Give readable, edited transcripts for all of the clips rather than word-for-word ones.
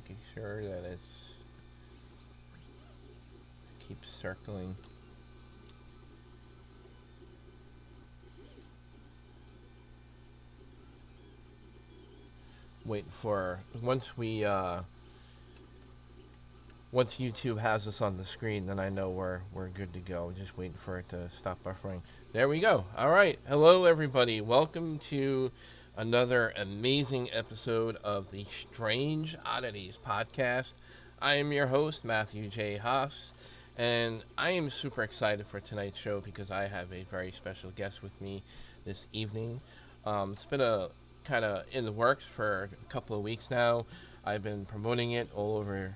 making sure that keeps circling. Waiting for once YouTube has us on the screen, then I know we're good to go. Just waiting for it to stop buffering. There we go. All right. Hello, everybody. Welcome to another amazing episode of the Strange Oddities podcast. I am your host, Matthew J. Haas, and I am super excited for tonight's show because I have a very special guest with me this evening. It's been a kind of in the works for a couple of weeks now. I've been promoting it all over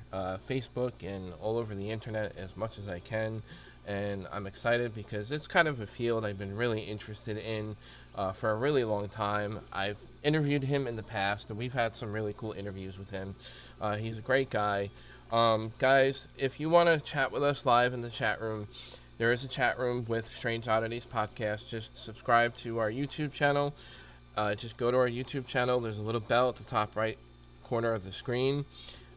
Facebook and all over the internet as much as I can, and I'm excited because it's kind of a field I've been really interested in for a really long time. I've interviewed him in the past, and we've had some really cool interviews with him. He's a great guy. Guys, if you want to chat with us live in the chat room, there is a chat room with Strange Oddities Podcast. Just subscribe to our YouTube channel. Just go to our YouTube channel. There's a little bell at the top right corner of the screen,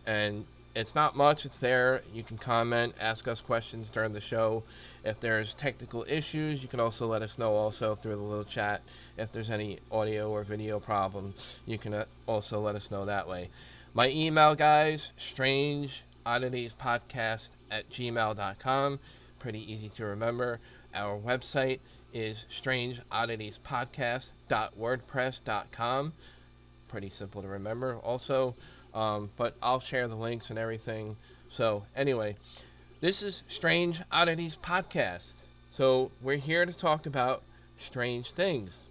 and it's not much. It's there. You can comment, ask us questions during the show. If there's technical issues, you can also let us know also through the little chat. If there's any audio or video problems, you can also let us know that way. My email, guys, strangeodditiespodcast@gmail.com. Pretty easy to remember. Our website is strangeodditiespodcast.wordpress.com. Pretty simple to remember also, but I'll share the links and everything. So anyway, this is Strange Oddities Podcast. So we're here to talk about strange things.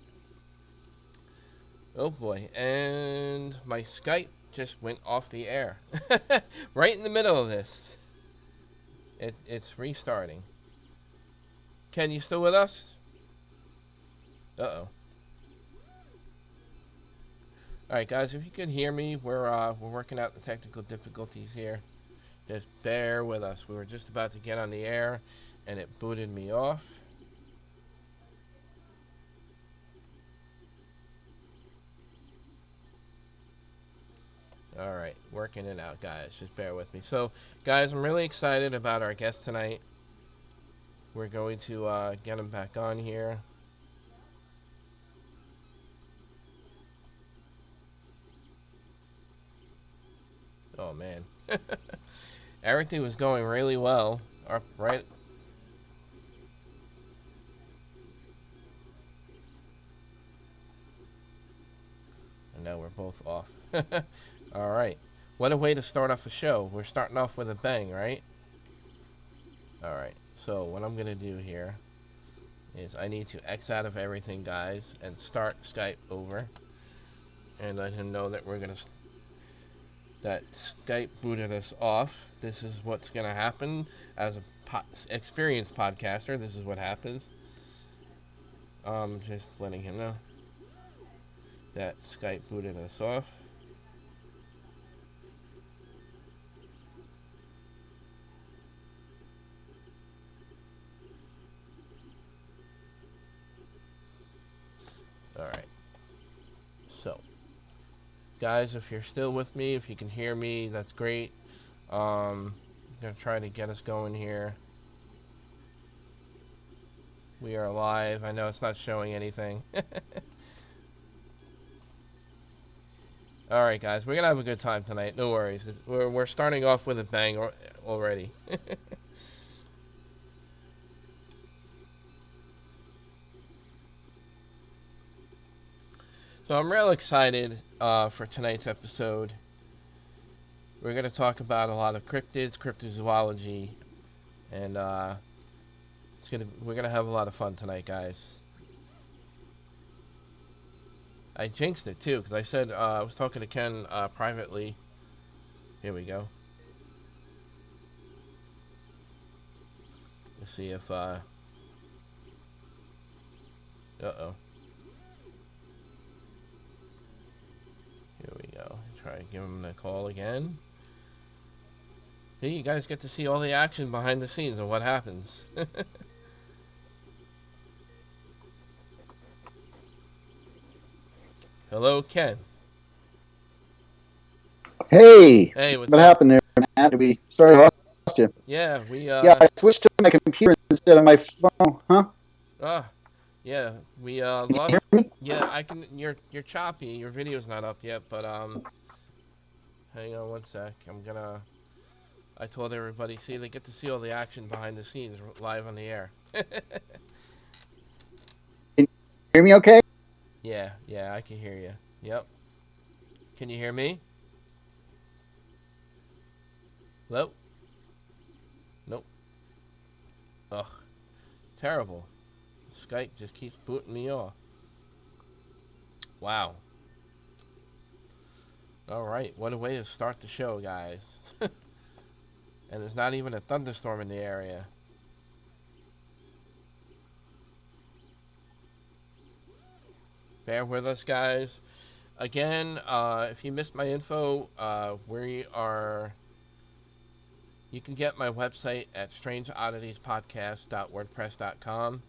Oh boy, and my Skype just went off the air right in the middle of this. It's restarting. Ken, you still with us? Uh-oh. All right, guys, if you can hear me, we're working out the technical difficulties here. Just bear with us. We were just about to get on the air, and it booted me off. All right, working it out, guys. Just bear with me. So, guys, I'm really excited about our guest tonight. We're going to get him back on here. Oh, man. Everything was going really well. Right. And now we're both off. All right. What a way to start off a show. We're starting off with a bang, right? All right. So what I'm going to do here is I need to X out of everything, guys, and start Skype over. And let him know that that Skype booted us off. This is what's going to happen as a experienced podcaster. This is what happens. Just letting him know that Skype booted us off. All right. So, guys, if you're still with me, if you can hear me, that's great. I'm going to try to get us going here. We are live. I know it's not showing anything. All right, guys, we're going to have a good time tonight. No worries. We're starting off with a bang already. So I'm real excited for tonight's episode. We're going to talk about a lot of cryptids, cryptozoology, and we're going to have a lot of fun tonight, guys. I jinxed it, too, because I said I was talking to Ken privately. Here we go. Let's see if... Uh-oh. Here we go. Try to give him a call again. Hey, you guys get to see all the action behind the scenes and what happens. Hello, Ken. Hey, Hey, what's what up? happened there, Matt? Sorry, I lost you. Yeah, we Yeah, I switched to my computer instead of my phone. Huh? uh yeah, we Can you lost. hear me? Yeah, I can. You're choppy. Your video's not up yet, but hang on one sec. I told everybody, see, they get to see all the action behind the scenes live on the air. Can you hear me okay? Yeah, yeah, I can hear you. Yep. Can you hear me? Hello? Nope. Ugh, terrible. Skype just keeps booting me off. Wow. All right, what a way to start the show, guys. And there's not even a thunderstorm in the area. Bear with us, guys. Again, if you missed my info, you can get my website at strangeodditiespodcast.wordpress.com.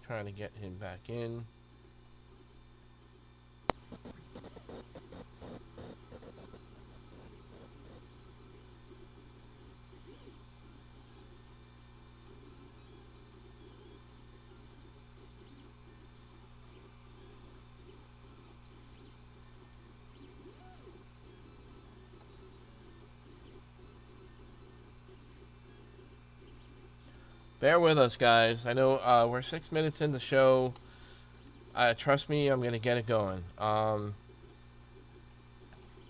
Trying to get him back in. Bear with us, guys. I know we're 6 minutes in the show. Trust me, I'm going to get it going.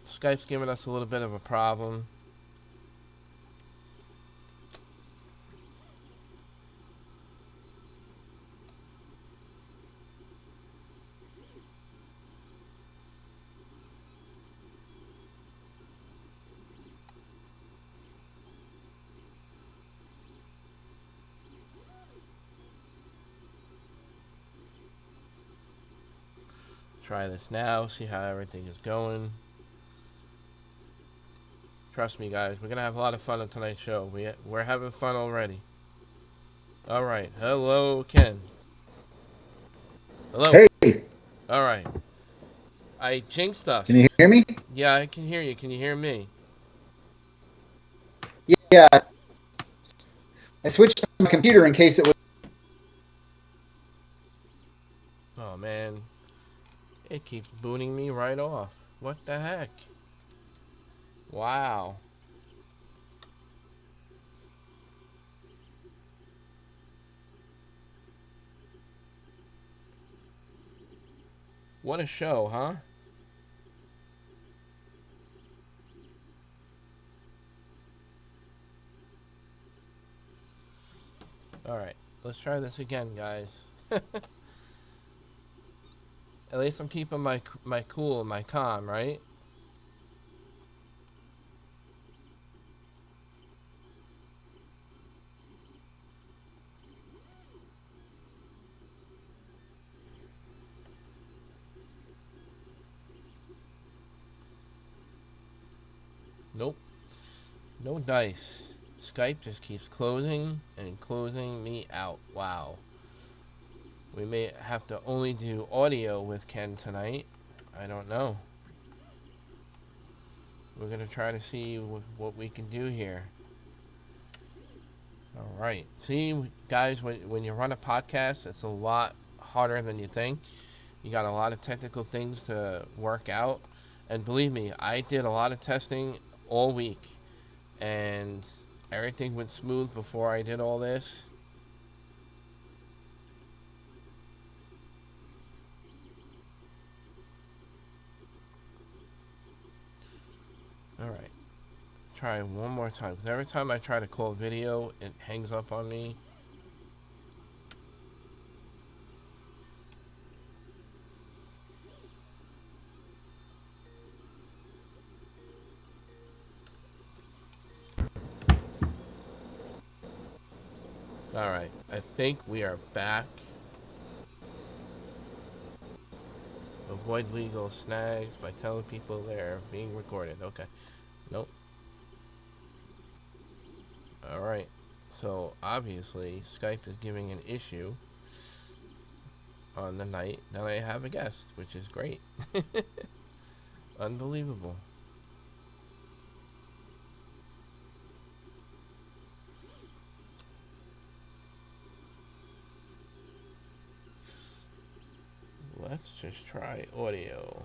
Skype's giving us a little bit of a problem. Try this now, see how everything is going. Trust me, guys, we're going to have a lot of fun on tonight's show. We're having fun already. All right. Hello, Ken. Hello. Hey, All right. I jinxed can us. you hear me? Yeah, I can hear you. Can you hear me? Yeah, I switched to my computer in case it was. Oh, man. It keeps booting me right off. What the heck? Wow. What a show, huh? All right. Let's try this again, guys. At least I'm keeping my cool and my calm, right? Nope. No dice. Skype just keeps closing and closing me out. Wow. We may have to only do audio with Ken tonight. I don't know. We're going to try to see what we can do here. All right. See, guys, when you run a podcast, it's a lot harder than you think. You got a lot of technical things to work out. And believe me, I did a lot of testing all week. And everything went smooth before I did all this. All right. Try one more time. Because every time I try to call video, it hangs up on me. All right. I think we are back. Avoid legal snags by telling people they're being recorded. Okay. Nope. All right. So obviously Skype is giving an issue. on the night that I have a guest, which is great. Unbelievable. Let's just try audio.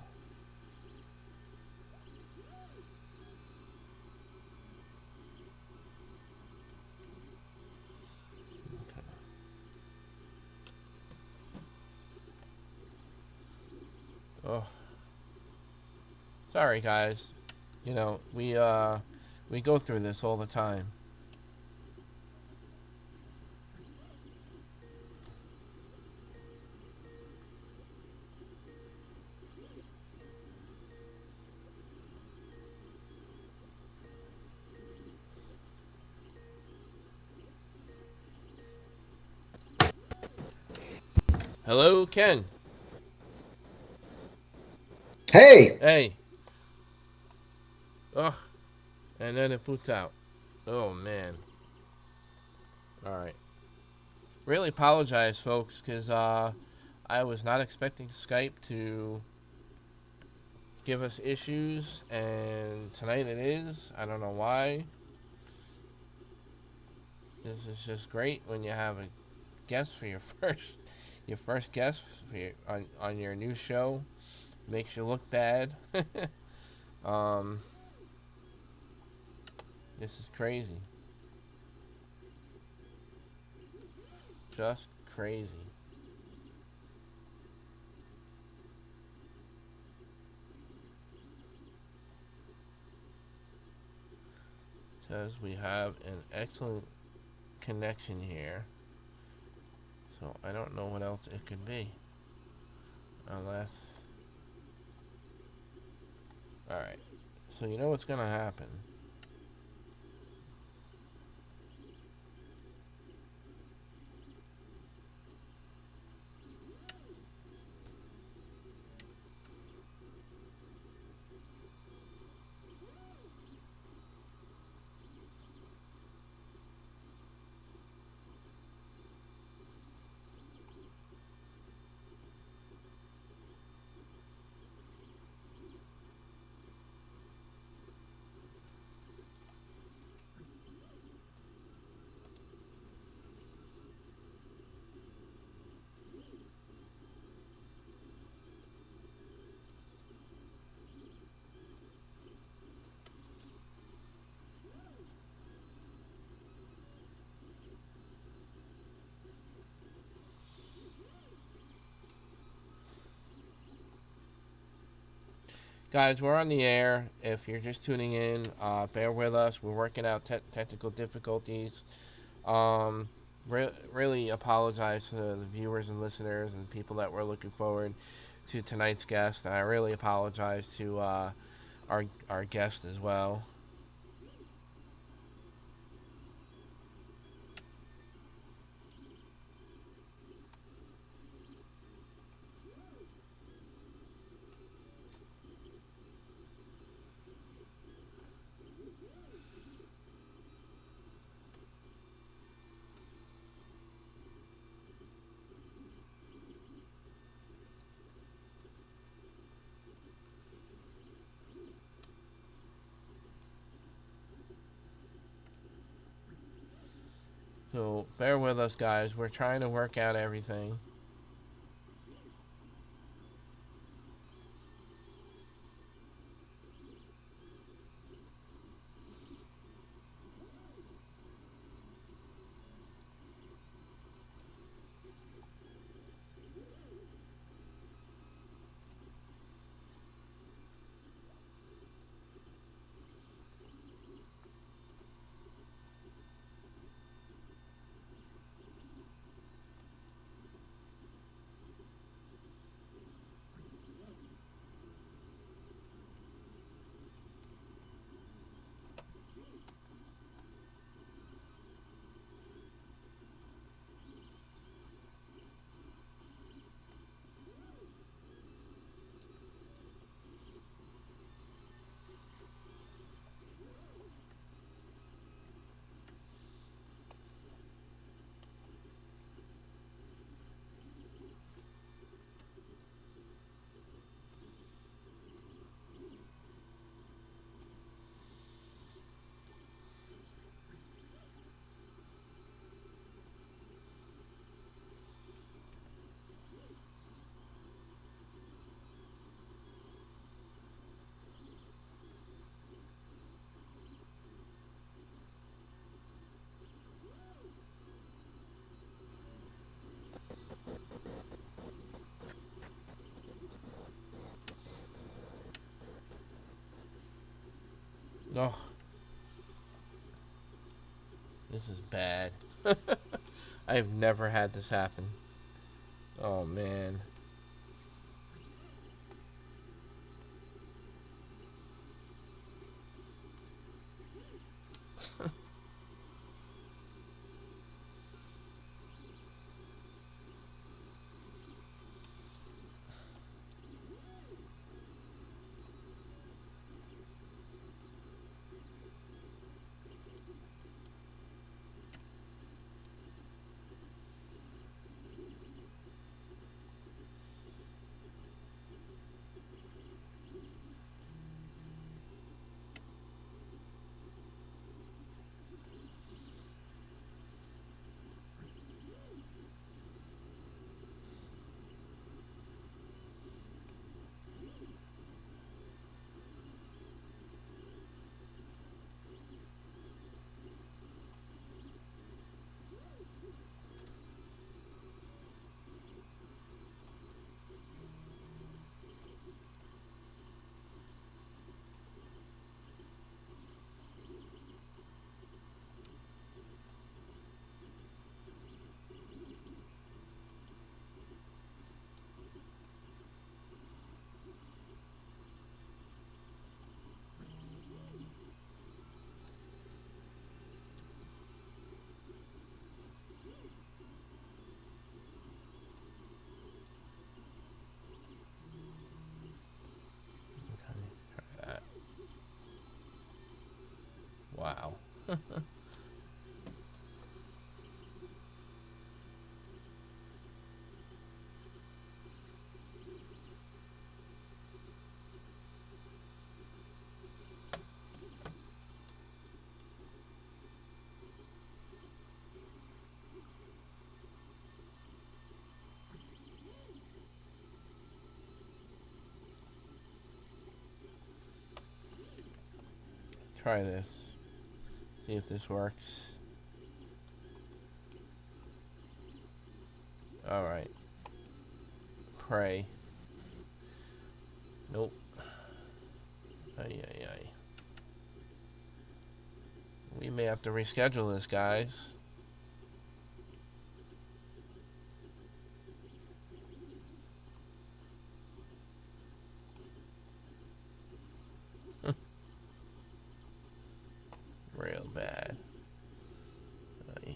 Oh, sorry guys. You know, we go through this all the time. Hello, Ken. Hey, Hey. Oh, and then it puts out. Oh man. All right. Really apologize, folks, because I was not expecting Skype to give us issues, and tonight it is. I don't know why. This is just great when you have a guest for your first guest for on your new show. Makes you look bad. um, this is crazy. Just crazy. Says we have an excellent connection here. So I don't know what else it could be. Unless... Alright. So you know what's going to happen. Guys, we're on the air. If you're just tuning in, bear with us. We're working out technical difficulties. Um, really apologize to the viewers and listeners and people that were looking forward to tonight's guest. And I really apologize to our guest as well. So bear with us, guys. We're trying to work out everything. Oh, this is bad. I've never had this happen. Oh man. Okay. Wow. Try this. See if this works. Alright. Pray. Nope. Ay, ay, ay. We may have to reschedule this, guys. Real bad. Ay.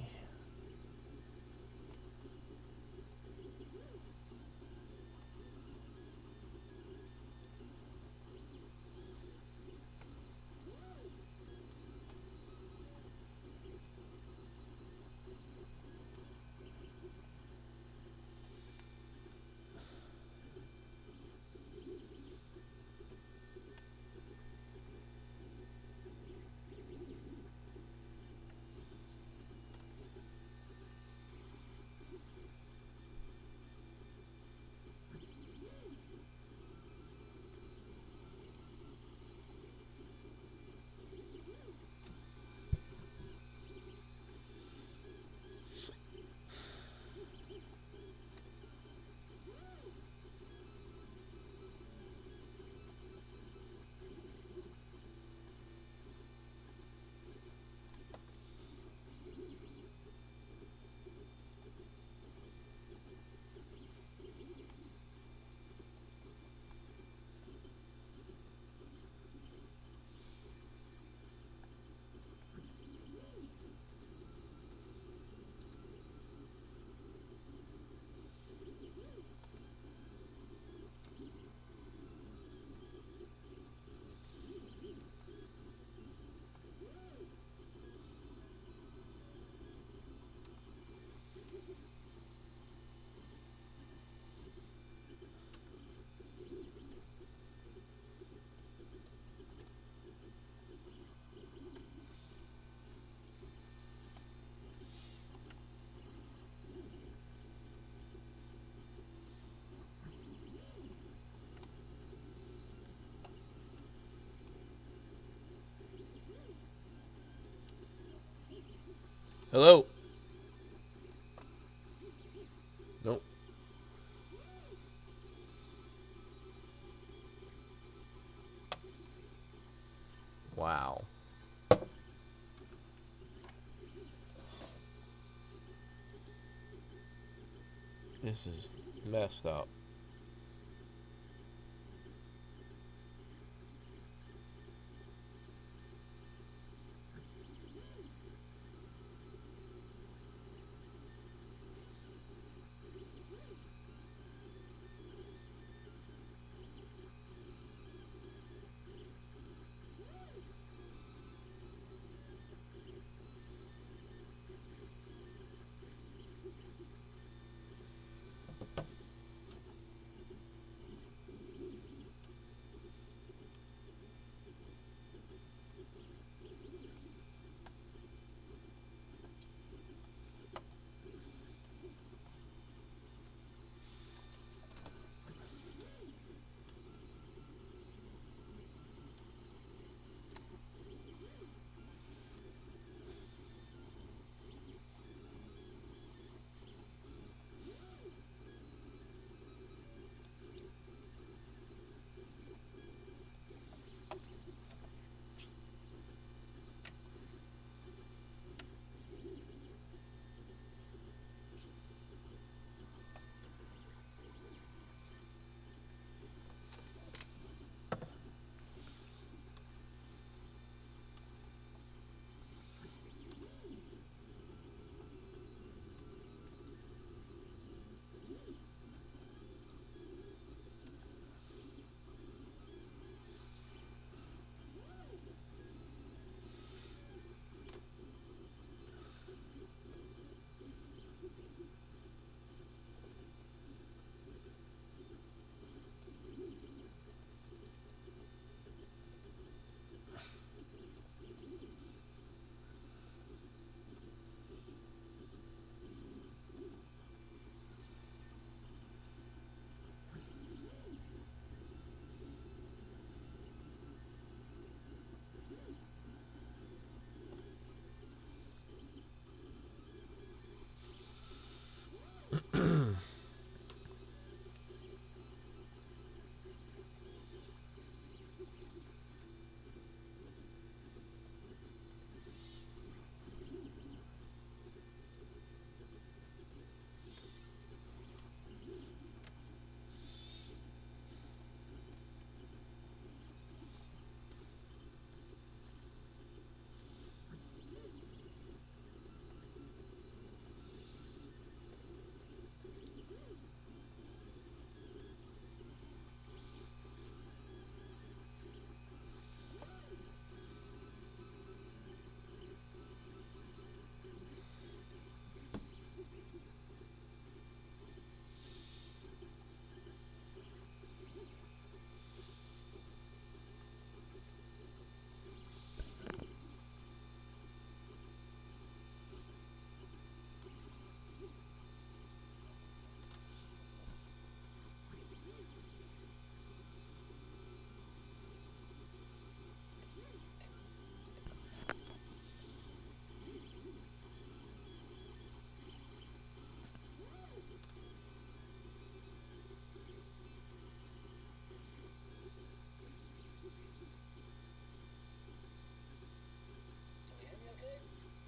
Hello? Nope. Wow. This is messed up.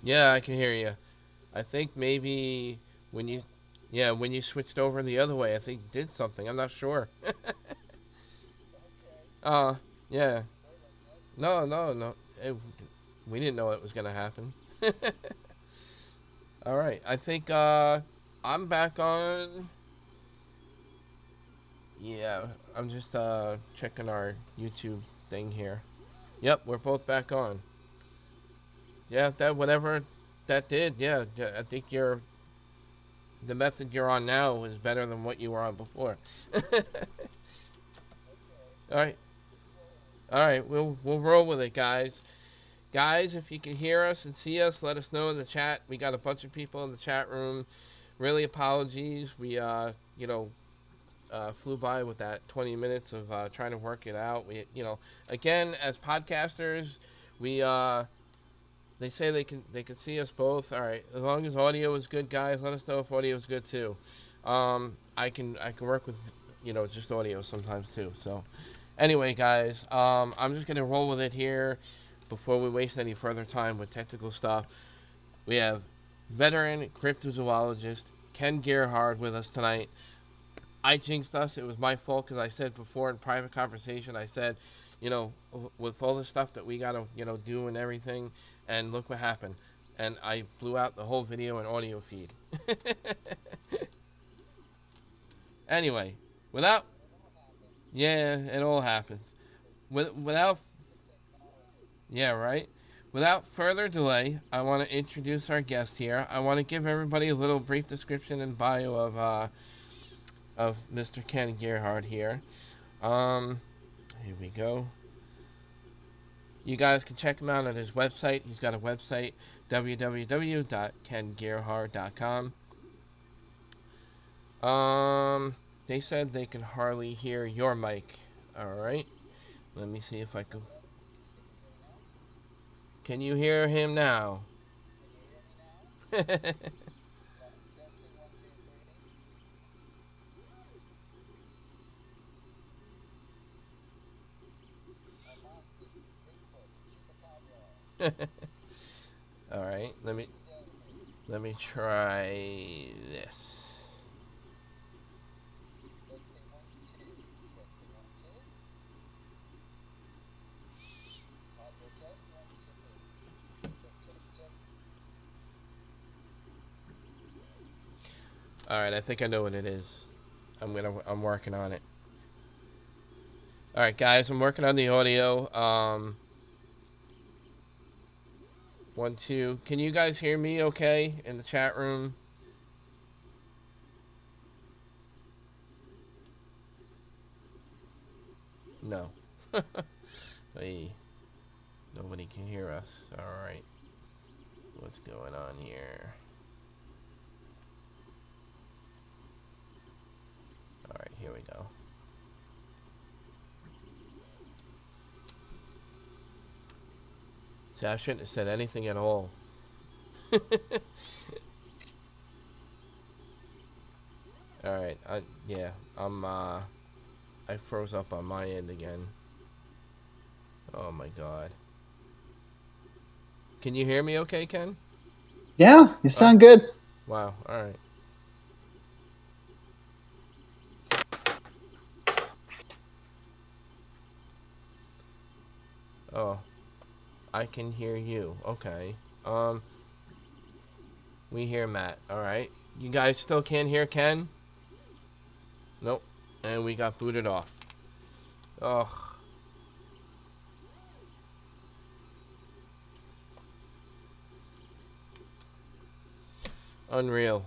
Yeah, I can hear you. I think maybe when you, yeah, when you switched over the other way, I think it did something. I'm not sure. Uh, yeah. No, no, no. We didn't know it was gonna happen. All right. I think I'm back on. Yeah, I'm just checking our YouTube thing here. Yep, we're both back on. Yeah, that whatever that did. Yeah, I think the method you're on now is better than what you were on before. All right. All right, we'll roll with it, guys. Guys, if you can hear us and see us, let us know in the chat. We got a bunch of people in the chat room. Really apologies. We flew by with that 20 minutes of trying to work it out. We again as podcasters, we they say they can see us both. All right, as long as audio is good, guys, let us know if audio is good too. I can work with just audio sometimes too. So anyway, guys, I'm just gonna roll with it here before we waste any further time with technical stuff. We have veteran cryptozoologist Ken Gerhard with us tonight. I jinxed us. It was my fault because I said before in private conversation, I said, with all the stuff that we got to, do and everything, and look what happened. And I blew out the whole video and audio feed. Anyway, without, yeah, it all happens. Without, yeah, right? Without further delay, I want to introduce our guest here. I want to give everybody a little brief description and bio of Mr. Ken Gerhard here. Here we go. You guys can check him out at his website. He's got a website, www.kengerhard.com. They said they can hardly hear your mic. All right. Let me see if I can. Can you hear him now? All right. Let me try this. All right, I think I know what it is. I'm working on it. All right, guys, I'm working on the audio. 1, 2. Can you guys hear me okay in the chat room? No. Hey, nobody can hear us. All right. What's going on here? All right, here we go. See, I shouldn't have said anything at all. All right. I froze up on my end again. Oh my god. Can you hear me okay, Ken? Yeah, you sound good. Wow. All right. Oh, I can hear you. Okay. We hear Matt. All right. You guys still can't hear Ken? Nope. And we got booted off. Ugh. Unreal.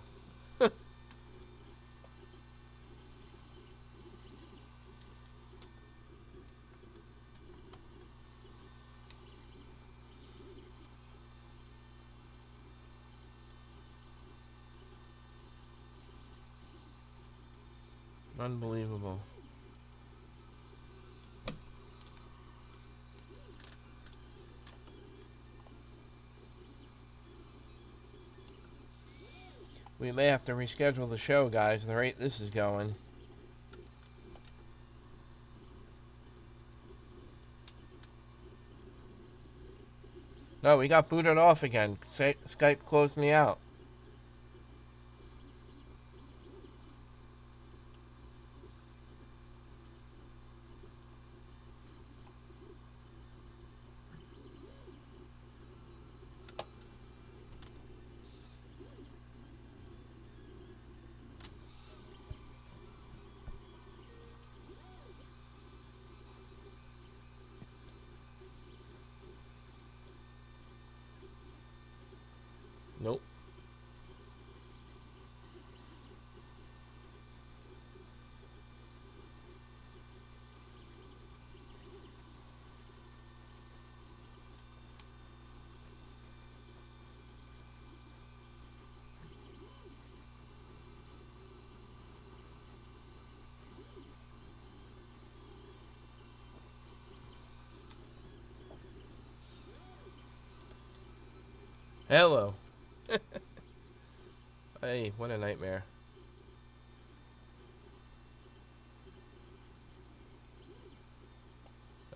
Unbelievable. We may have to reschedule the show, guys, the rate this is going. No, we got booted off again. Skype closed me out. Nope. Hello. Hey, what a nightmare.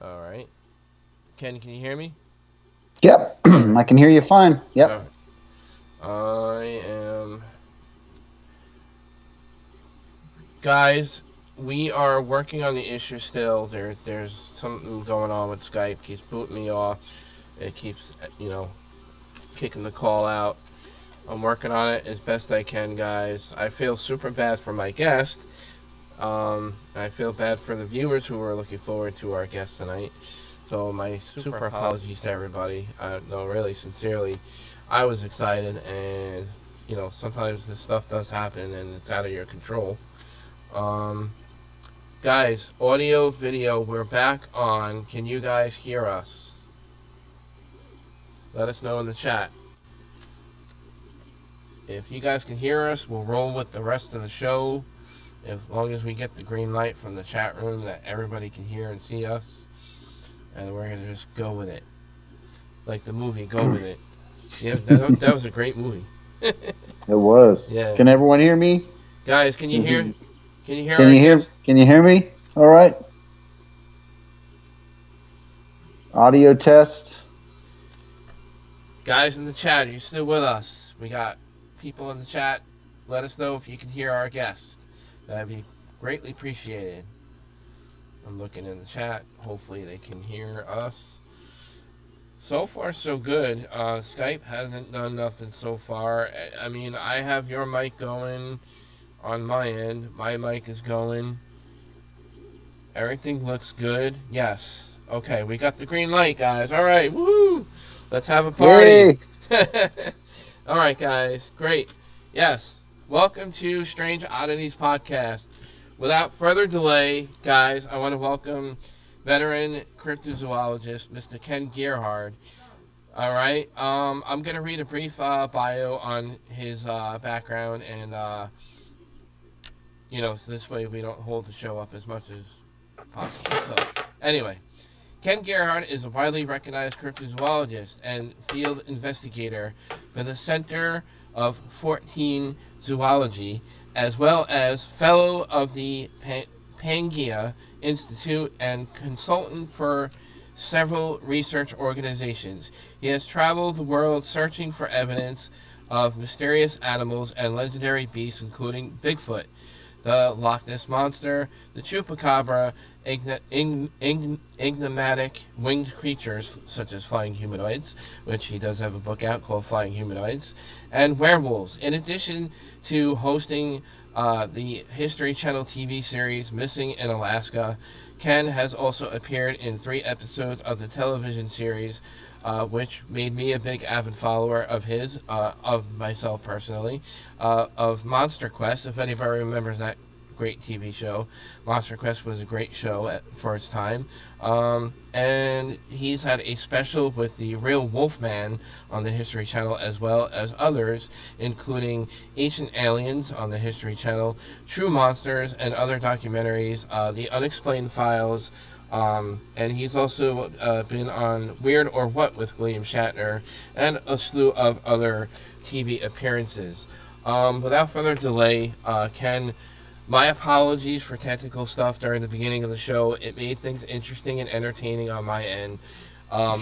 Alright. Ken, can you hear me? Yep, I can hear you fine. Yep. I am Guys, we are working on the issue still. There's something going on with Skype. Keeps booting me off. It keeps, kicking the call out. I'm working on it as best I can, guys. I feel super bad for my guest. I feel bad for the viewers who are looking forward to our guest tonight. So my super apologies to everybody. No, really, sincerely, I was excited, and sometimes this stuff does happen, and it's out of your control. Guys, audio, video, we're back on. Can you guys hear us? Let us know in the chat. If you guys can hear us, we'll roll with the rest of the show. As long as we get the green light from the chat room that everybody can hear and see us. And we're going to just go with it. Like the movie, Go With It. Yeah, that was a great movie. It was. Yeah. Can everyone hear me? Guys, can you hear Can you hear me? All right. Audio test. Guys in the chat, are you still with us? We got people in the chat. Let us know if you can hear our guest. That'd be greatly appreciated. I'm looking in the chat. Hopefully they can hear us. So far, so good. Skype hasn't done nothing so far. I mean, I have your mic going on my end. My mic is going. Everything looks good. Yes. Okay, we got the green light, guys. All right. Woo! Let's have a party. All right, guys. Great. Yes. Welcome to Strange Oddities Podcast. Without further delay, guys, I want to welcome veteran cryptozoologist Mr. Ken Gerhard. All right. I'm going to read a brief bio on his background, and so this way we don't hold the show up as much as possible. So, anyway, Ken Gerhard is a widely recognized cryptozoologist and field investigator for the Center of 14 Zoology, as well as fellow of the Pangea Institute and consultant for several research organizations. He has traveled the world searching for evidence of mysterious animals and legendary beasts, including Bigfoot, the Loch Ness Monster, the Chupacabra, enigmatic winged creatures such as flying humanoids, which he does have a book out called Flying Humanoids, and werewolves. In addition to hosting the History Channel TV series Missing in Alaska, Ken has also appeared in 3 episodes of the television series, which made me a big avid follower of his, of myself personally, of Monster Quest. If anybody remembers that great TV show, Monster Quest was a great show for its time. And he's had a special with the Real Wolfman on the History Channel, as well as others, including Ancient Aliens on the History Channel, True Monsters, and other documentaries, The Unexplained Files, and he's also been on Weird or What with William Shatner, and a slew of other TV appearances. Without further delay, Ken, my apologies for technical stuff during the beginning of the show. It made things interesting and entertaining on my end.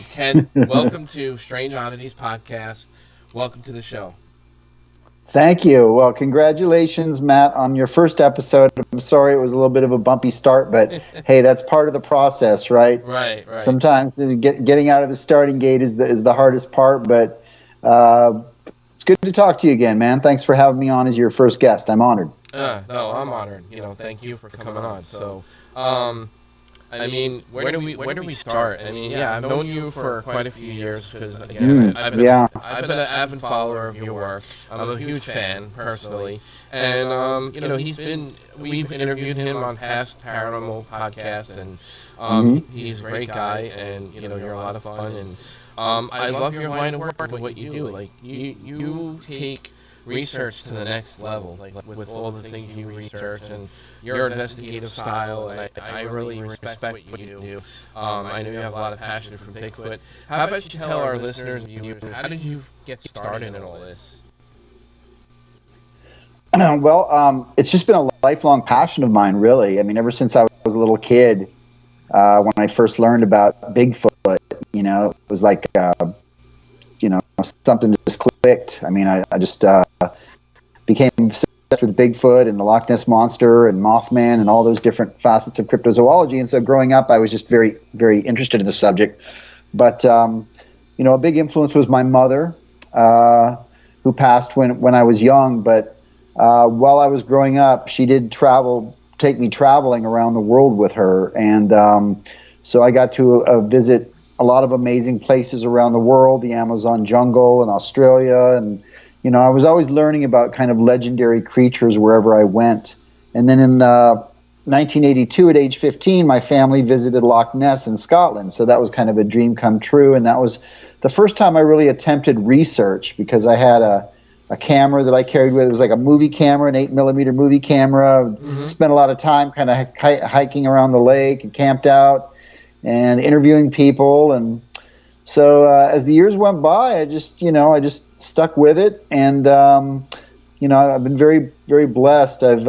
Ken, welcome to Strange Oddities Podcast. Welcome to the show. Thank you. Well, congratulations, Matt, on your first episode. I'm sorry it was a little bit of a bumpy start, but hey, that's part of the process, right? Right. Sometimes getting out of the starting gate is the hardest part, but it's good to talk to you again, man. Thanks for having me on as your first guest. I'm honored. No, I'm honored. Thank you for coming on. So, I mean, where do we start? I mean, yeah, I've known you for quite a few years because, again, I've been an avid follower of your work. I'm a huge fan personally, and we've interviewed him on past paranormal podcasts, and he's a great guy, and you're a lot of fun, and I love your line of work with what you do. Like you take research to the next level, like with all the things you research and your investigative style, and I really respect what you do. I know you have a lot of passion for Bigfoot. How about you tell our listeners and viewers, how did you get started in all this? Well, it's just been a lifelong passion of mine, really. I mean, ever since I was a little kid, when I first learned about Bigfoot, it was like, something just clicked. I mean, I just became obsessed with Bigfoot and the Loch Ness Monster and Mothman and all those different facets of cryptozoology. And so growing up, I was just very, very interested in the subject. But, a big influence was my mother, who passed when I was young. But while I was growing up, she did take me traveling around the world with her. And so I got to visit a lot of amazing places around the world, the Amazon jungle and Australia. And, I was always learning about kind of legendary creatures wherever I went. And then in 1982, at age 15, my family visited Loch Ness in Scotland. So that was kind of a dream come true. And that was the first time I really attempted research, because I had a camera that I carried with. It was like a movie camera, an 8mm movie camera. Mm-hmm. Spent a lot of time kind of hiking around the lake and camped out and interviewing people. And so as the years went by, I just stuck with it. And, I've been very, very blessed. I've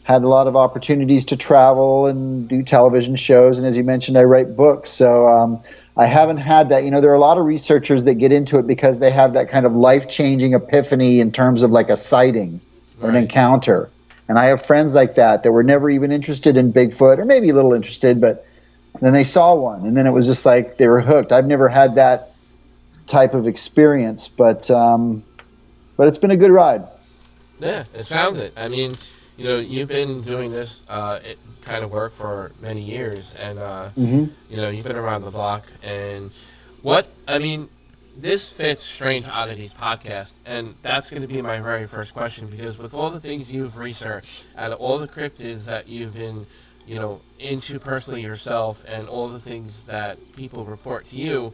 had a lot of opportunities to travel and do television shows. And as you mentioned, I write books. So I haven't had that. There are a lot of researchers that get into it because they have that kind of life-changing epiphany in terms of like a sighting or an encounter. And I have friends like that were never even interested in Bigfoot, or maybe a little interested, but then they saw one, and then it was just like they were hooked. I've never had that type of experience, but it's been a good ride. Yeah, it sounds it. I mean, you've been doing this kind of work for many years, and you've been around the block. And this fits Strange Oddities podcast, and that's going to be my very first question, because with all the things you've researched and all the cryptids that you've been, into personally yourself, and all the things that people report to you,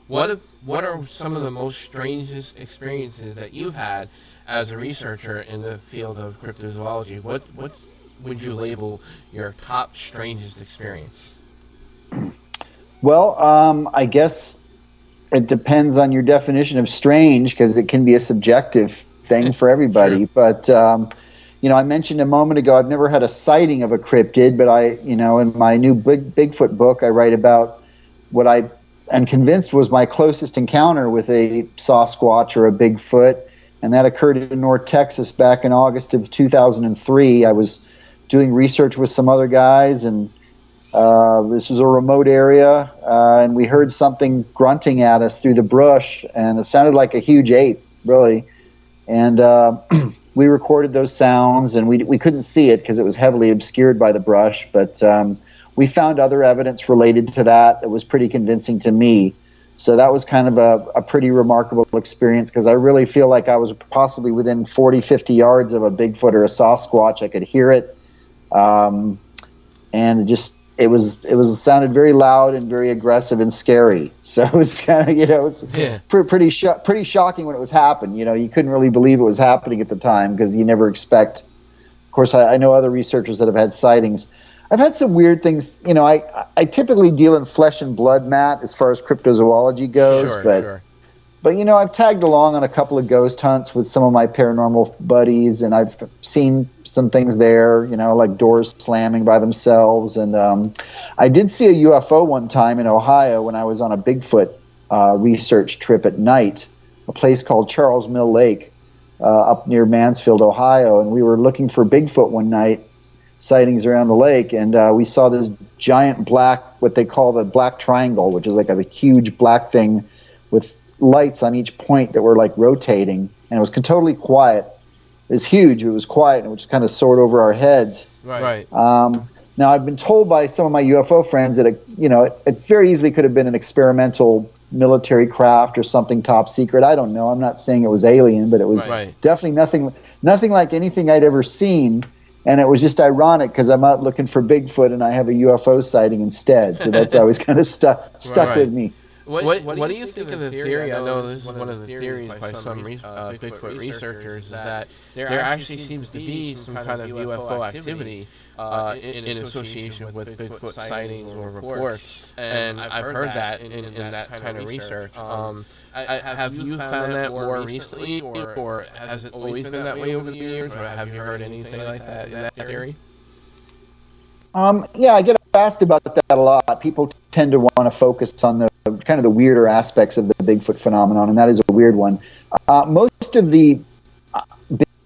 what are some of the most strangest experiences that you've had as a researcher in the field of cryptozoology? What would you label your top strangest experience? Well, I guess it depends on your definition of strange, because it can be a subjective thing for everybody. Sure. But I mentioned a moment ago, I've never had a sighting of a cryptid, but in my new Bigfoot book, I write about what I am convinced was my closest encounter with a Sasquatch or a Bigfoot, and that occurred in North Texas back in August of 2003. I was doing research with some other guys, and this was a remote area, and we heard something grunting at us through the brush, and it sounded like a huge ape, really. And we recorded those sounds, and we couldn't see it because it was heavily obscured by the brush, but we found other evidence related to that was pretty convincing to me. So that was kind of a pretty remarkable experience, because I really feel like I was possibly within 40, 50 yards of a Bigfoot or a Sasquatch. I could hear it. And it sounded very loud and very aggressive and scary. So it was kind of, pretty shocking when it was happening. You couldn't really believe it was happening at the time, because you never expect. Of course, I know other researchers that have had sightings. I've had some weird things. I typically deal in flesh and blood, Matt, as far as cryptozoology goes. Sure. But I've tagged along on a couple of ghost hunts with some of my paranormal buddies, and I've seen some things there, like doors slamming by themselves. And I did see a UFO one time in Ohio when I was on a Bigfoot research trip at night, a place called Charles Mill Lake up near Mansfield, Ohio. And we were looking for Bigfoot one night, sightings around the lake, and we saw this giant black, what they call the black triangle, which is like a huge black thing with lights on each point that were like rotating, and it was totally quiet. It was huge, it was quiet, and it was just kind of soared over our heads. Right. Now, I've been told by some of my UFO friends that it very easily could have been an experimental military craft or something top secret. I don't know. I'm not saying it was alien, but it was definitely nothing like anything I'd ever seen. And it was just ironic, because I'm out looking for Bigfoot and I have a UFO sighting instead. So that's always kind of stuck with me. What do you think of the theory? I know this is one of the theories by some Bigfoot researchers, is that there actually seems to be some kind of UFO activity in association with Bigfoot sightings or reports. And I've heard that in that kind of research. Have you found that more recently, or has it always been that way over the years, or have you heard anything like that in that theory? Yeah, I get asked about that a lot. People tend to want to focus on the kind of the weirder aspects of the Bigfoot phenomenon, and that is a weird one. Most of the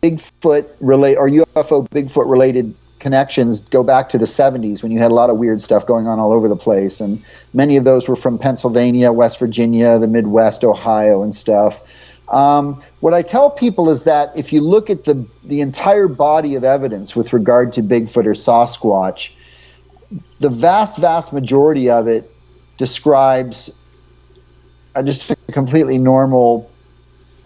Bigfoot or UFO Bigfoot related connections go back to the 70s when you had a lot of weird stuff going on all over the place, and many of those were from Pennsylvania, West Virginia, the Midwest, Ohio, and stuff. What I tell people is that if you look at the entire body of evidence with regard to Bigfoot or Sasquatch, the vast majority of it describes just a completely normal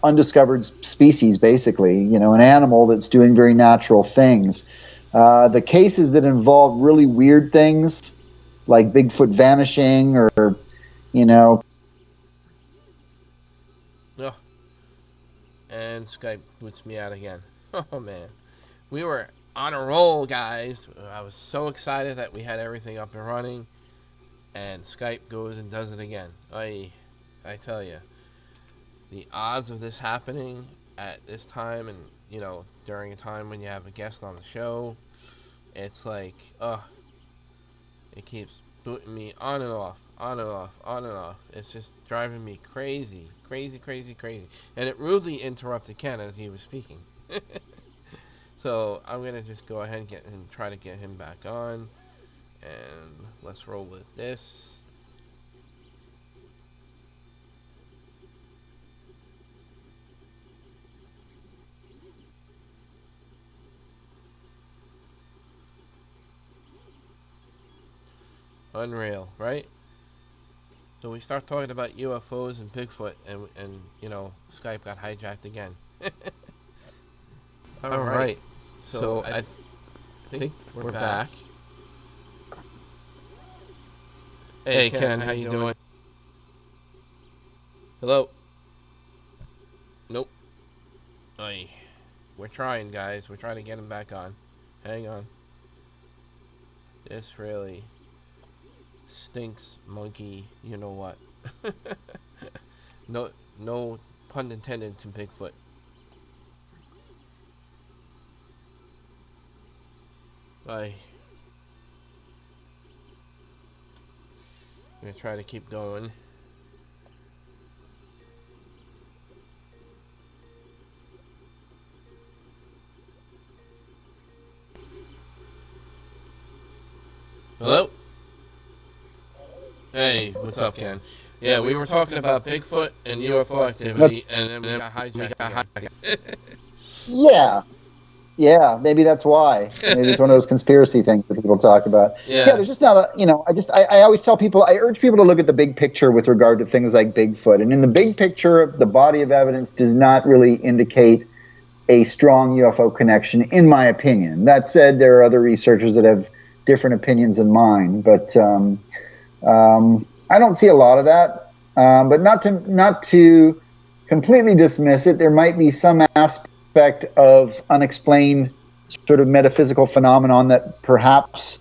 undiscovered species, basically, an animal that's doing very natural things. The cases that involve really weird things, like Bigfoot vanishing, or you know, Oh, and Skype boots me out again. Oh man, we were on a roll, guys. I was so excited that we had everything up and running, and Skype goes and does it again. I tell you, the odds of this happening at this time, and during a time when you have a guest on the show, it's like, it keeps booting me on and off, on and off, on and off. It's just driving me crazy, crazy, crazy, crazy. And it rudely interrupted Ken as he was speaking. So I'm gonna just go ahead and try to get him back on, and let's roll with this. Unreal, right? So we start talking about UFOs and Bigfoot, and Skype got hijacked again. All right. So I think we're back. Hey Ken, how you doing? Hello. Nope. Ay. We're trying, guys. We're trying to get him back on. Hang on. This really stinks, monkey. You know what? No pun intended to Bigfoot. I'm gonna try to keep going. Hello? Hey, what's up, Ken? Yeah, we were talking about Bigfoot and UFO activity, and then we got hijacked again. yeah, maybe that's why. Maybe it's one of those conspiracy things that people talk about. Yeah, Yeah. there's just not I always tell people, I urge people to look at the big picture with regard to things like Bigfoot. And in the big picture, the body of evidence does not really indicate a strong UFO connection, in my opinion. That said, there are other researchers that have different opinions than mine, but I don't see a lot of that. But not to completely dismiss it, there might be some aspect of unexplained sort of metaphysical phenomenon that perhaps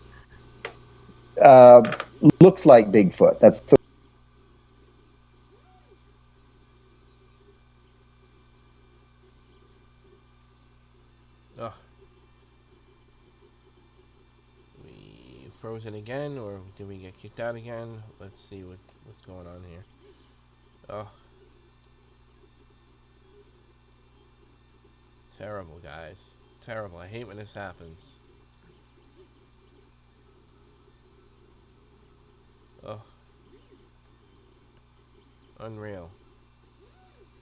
uh, looks like Bigfoot. That's the Oh, we frozen again, or did we get kicked out again? Let's see what's going on here. Oh, terrible, guys. Terrible. I hate when this happens. Oh, unreal.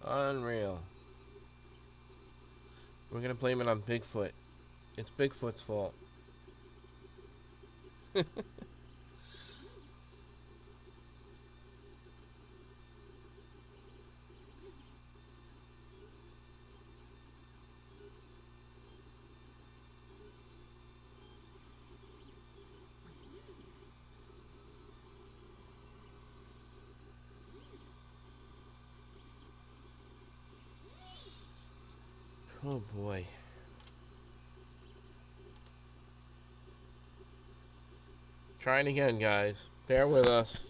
Unreal. We're gonna blame it on Bigfoot. It's Bigfoot's fault. Oh boy. Trying again, guys. Bear with us.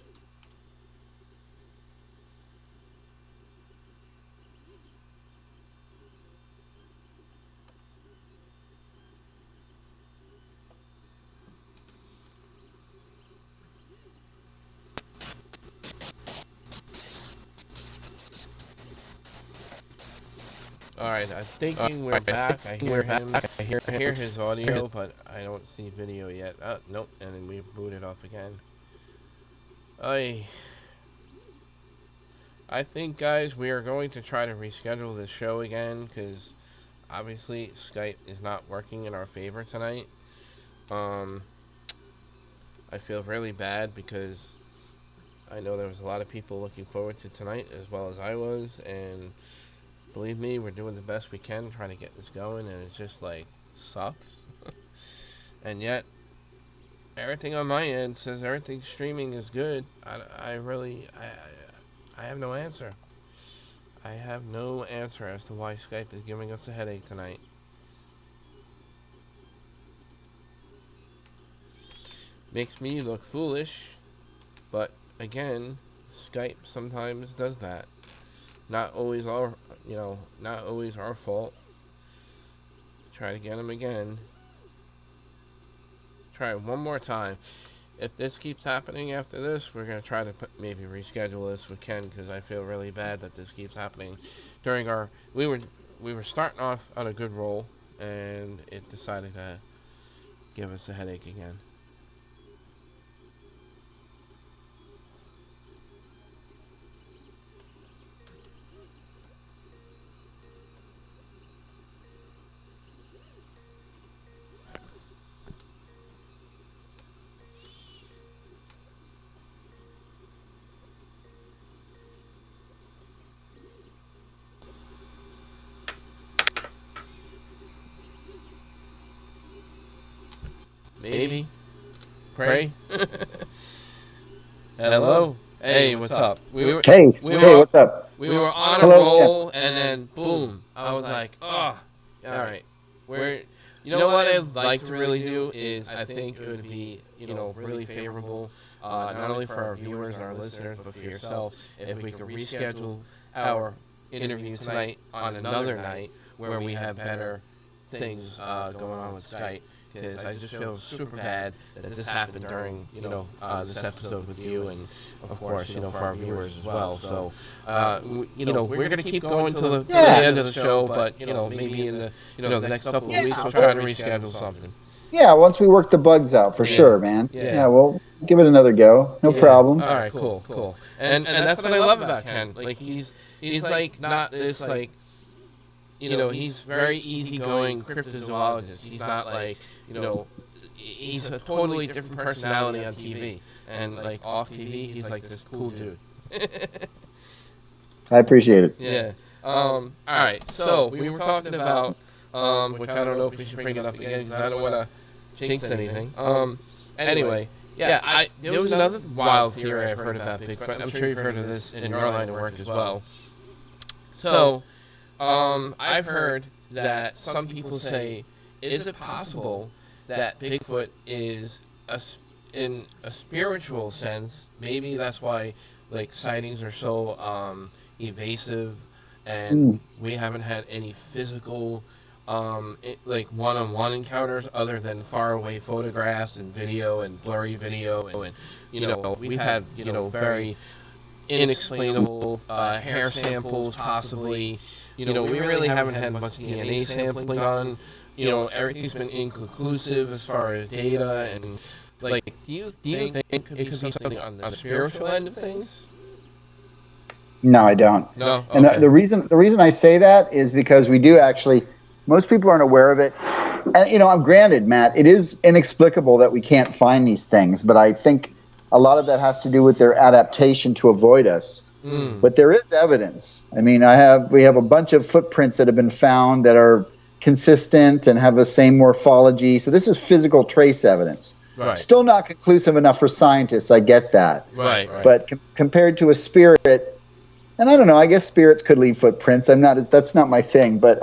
Alright, I'm thinking we're back. I hear him. I hear his audio, but I don't see video yet. Nope, and then we booted off again. I think, guys, we are going to try to reschedule this show again, because obviously Skype is not working in our favor tonight. I feel really bad because I know there was a lot of people looking forward to tonight as well as I was, and believe me, we're doing the best we can trying to get this going, and it's just like sucks. And yet everything on my end says everything streaming is good. I have no answer. I have no answer as to why Skype is giving us a headache tonight. Makes me look foolish, but again, Skype sometimes does that. Not always our fault. Try to get him again. Try it one more time. If this keeps happening after this, we're going to try to maybe reschedule this with Ken, because I feel really bad that this keeps happening. During our... We were starting off on a good roll, and it decided to give us a headache again. Maybe. Pray. Hello. Hey, what's up? Hey, what's up? We were on a roll, and then boom. I was like, oh, all right. You know what I'd like to really do is I think it would be, really favorable, not only for our viewers and our listeners, but for yourself, if we could reschedule our interview tonight on another night where we have better things going on with Skype. Because I just feel super bad that this happened during, this episode with you, and of course, for our viewers as well. So, we're gonna keep going till the end of the show, but maybe in the the next couple of weeks we'll try to reschedule something. Yeah, once we work the bugs out, for sure, man. Yeah, we'll give it another go. No problem. All right, cool. And that's what I love about Ken. Like he's like not this like. He's very easygoing cryptozoologist. He's not like, he's a totally different personality on TV. And like off TV, he's like this cool dude. I appreciate it. Yeah. All right. So we were talking about, which I don't know if we should bring it up again because I don't want to jinx anything. Anyway, there was another wild theory I've heard about Bigfoot. I'm sure you've heard of this in your line of work as well. So. I've heard that some people say, is it possible that Bigfoot is, in a spiritual sense, maybe that's why, like, sightings are so, evasive, and we haven't had any physical, one-on-one encounters other than faraway photographs and video and blurry video, and, we've had, very inexplainable, hair samples, possibly. We really haven't had much DNA sampling done. Everything's been inconclusive as far as data, and like, do you think it could be something on the spiritual end of things? No, I don't. No, okay. And the reason I say that is because we do actually. Most people aren't aware of it, and I'm granted, Matt. It is inexplicable that we can't find these things, but I think a lot of that has to do with their adaptation to avoid us. But there is evidence. I mean, we have a bunch of footprints that have been found that are consistent and have the same morphology. So this is physical trace evidence. Right. Still not conclusive enough for scientists. I get that. Right. But compared to a spirit, and I don't know. I guess spirits could leave footprints. That's not my thing. But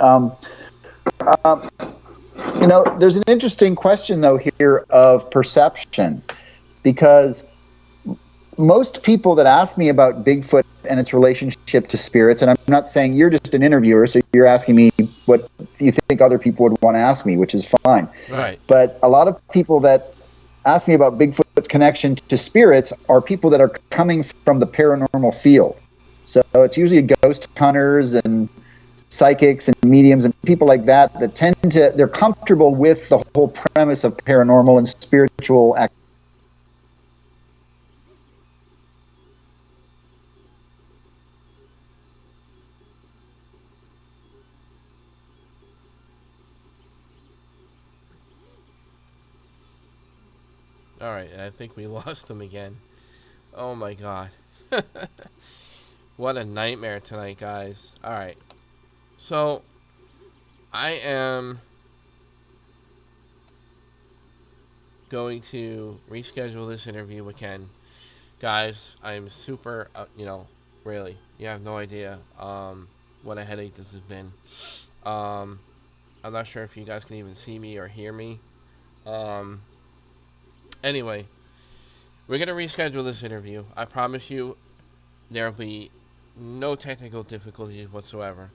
there's an interesting question though here of perception, because most people that ask me about Bigfoot and its relationship to spirits, and I'm not saying you're just an interviewer, so you're asking me what you think other people would want to ask me, which is fine. Right. But a lot of people that ask me about Bigfoot's connection to spirits are people that are coming from the paranormal field. So it's usually ghost hunters and psychics and mediums and people like that tend to, they're comfortable with the whole premise of paranormal and spiritual activity. All right, I think we lost him again. Oh my god. What a nightmare tonight, guys. All right. So, I am going to reschedule this interview with Ken. Guys, I'm super, really, you have no idea what a headache this has been. Um, I'm not sure if you guys can even see me or hear me. Um, anyway, we're going to reschedule this interview. I promise you there will be no technical difficulties whatsoever.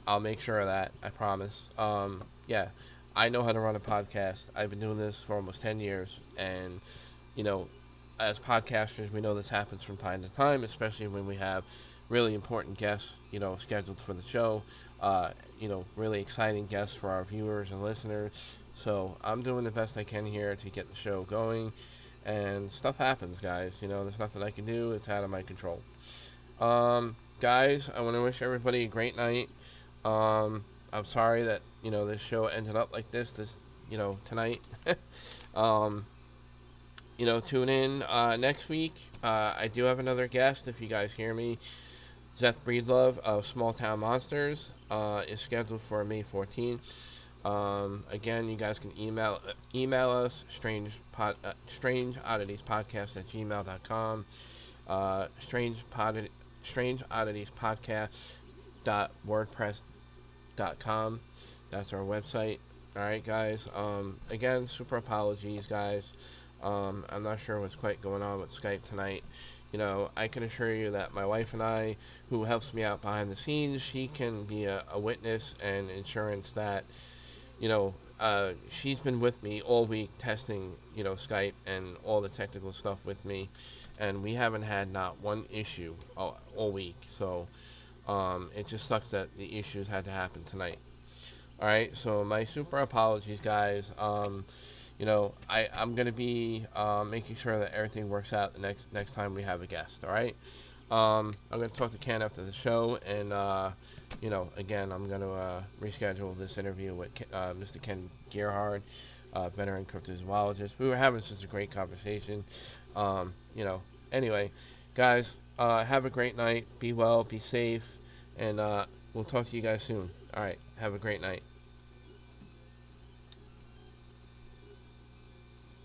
I'll make sure of that. I promise. Yeah, I know how to run a podcast. I've been doing this for almost 10 years. And, you know, as podcasters, we know this happens from time to time, especially when we have really important guests, scheduled for the show. Really exciting guests for our viewers and listeners. So I'm doing the best I can here to get the show going. And stuff happens, guys. There's nothing I can do. It's out of my control. Guys, I want to wish everybody a great night. I'm sorry that this show ended up like this tonight. um, Tune in next week. I do have another guest. If you guys hear me, Zeth Breedlove of Small Town Monsters is scheduled for May 14th. Again, you guys can email us strange oddities podcast at gmail.com. Strange oddities podcast wordpress.com. That's our website. All right, guys. Again, super apologies, guys. I'm not sure what's quite going on with Skype tonight. I can assure you that my wife and I, who helps me out behind the scenes, she can be a witness and insurance that, she's been with me all week testing, Skype and all the technical stuff with me, and we haven't had not one issue all week. So it just sucks that the issues had to happen tonight. All right, so my super apologies, guys. I'm gonna be making sure that everything works out the next time we have a guest. All right. I'm gonna talk to Ken after the show, and again, I'm gonna reschedule this interview with Mr. Ken Gerhard, veteran cryptozoologist. We were having such a great conversation. Um, you know. Anyway, guys, have a great night. Be well. Be safe, and we'll talk to you guys soon. All right. Have a great night.